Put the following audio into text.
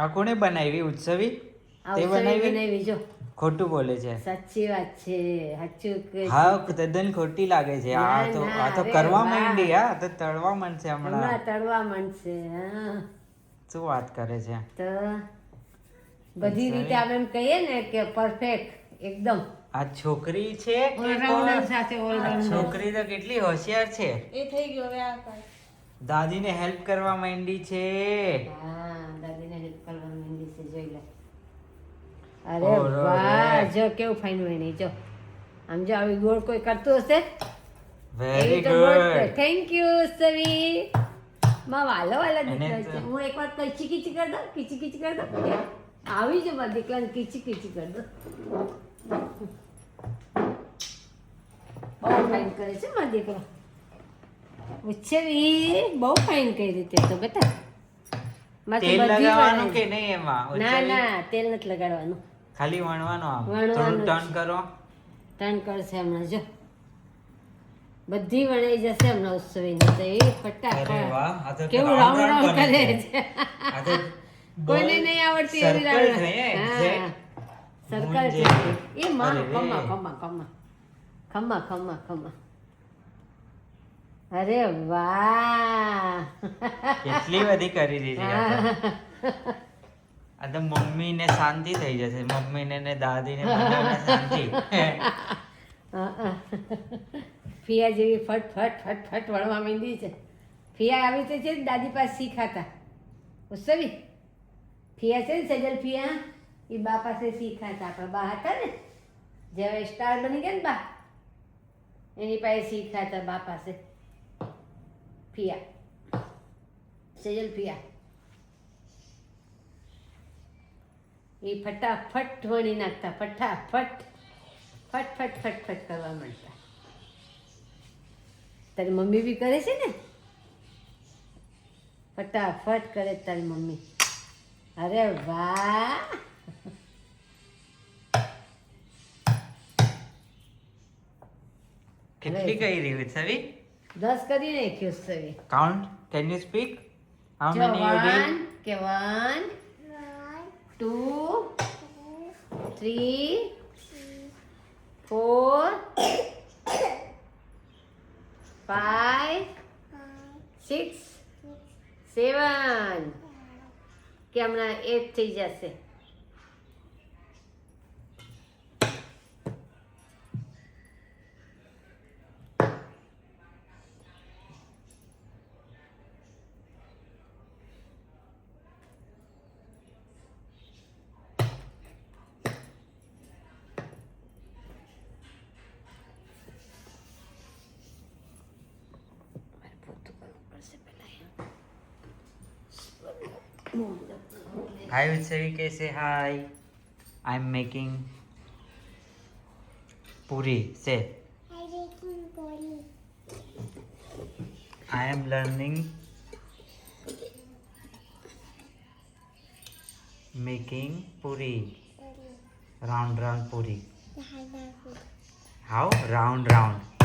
આ કોણે બનાવી? ઉત્સવી તે બનાવી? જો ખોટું બોલે છે. સાચી વાત છે. સાચું કે હા તદ્દન ખોટી લાગે છે. આ તો કરવા માંડી. હા તો તળવા માંડશે હમણાં તળવા માંડશે. હા શું વાત કરે છે? તો બધી રીતે આપણે એમ કહીએ ને કે પરફેક્ટ એકદમ. આ છોકરી છે કે છોકરી તો કેટલી હોશિયાર છે. એ થઈ ગયો. હવે આ દાદીને હેલ્પ કરવા માંડી છે. હા દાદીને હેલ્પ કરવા માંડી છે. જોઈ લે. અરે વાહ જો કેવું ફાઇન બની. જો આમ જો આવી ગોળ કોઈ કરતું હશે. Very good. Thank you Savi. માં વાલો વાલા દીકરા છે. હું એકવાર કીચી કીચી કરી દઉં. કીચી કીચી કરી દઉં. આવી જ મારા દીકરાને કીચી કીચી કરી દઉં. બહુ ફાઇન કરે છે મારા દીકરો. ઉચ્છવી બહુ ફાઇન કરી રીતે તો બેટા. તેલ લગાવવાનું કે નહીં એમાં? ના ના તેલ નથી લગાડવાનું. ખાલી વણવાનું. આમ થોડું ટર્ન કરો. ટર્ન કરશે હમણાં. જો બધી વણાઈ જશે હમણાં ઉત્સવીની. તો એ ફટાફટ કેવું રાઉન્ડ રાઉન્ડ કરે છે. કોઈને નહીં આવડતી એવી રાઉન્ડ. સર્કલ છે એ માં. ખમ્મા ખમ્મા ખમ્મા ખમ્મા ખમ્મા ખમ્મા. અરે વાહ કેટલી બધી કરી દીધી. આ તો મમ્મીને શાંતિ થઈ જશે. મમ્મીને ને દાદીને બધાને શાંતિ. ફિયા જેવી ફટ ફટ ફટ ફટ વળવા માંડી છે. ફિયા આવી તો છે દાદી પાસે શીખાતા. ઉત્સવી ફિયા છે ને સજલ ફિયા એ બા પાસે શીખાતા. આપણા બા હતા ને જે હવે સ્ટાર બની ગયા ને બા એની પાસે શીખાતા. બા પાસે ફિયા સજલ ફિયા એ ફટાફટ વણી નાખતા. ફટાફટ ફટ ફટ ફટ ફટ કરવા માંડતા. તારી મમ્મી બી કરે છે ને. ફટાફટ કરે તારી મમ્મી. અરે વાહ કેટલી કરી રહી સવી? 10 કરી નાખ્યું Savi. Count. Can you speak? How many you did? કે 1 2 3 4 5 6 7 કે હમણાં 8 થઈ જશે. Hi Utsavi, कैसे? Hi. I'm making puri. Say. I'm making puri. I am learning making puri. Round round puri. How? Round round.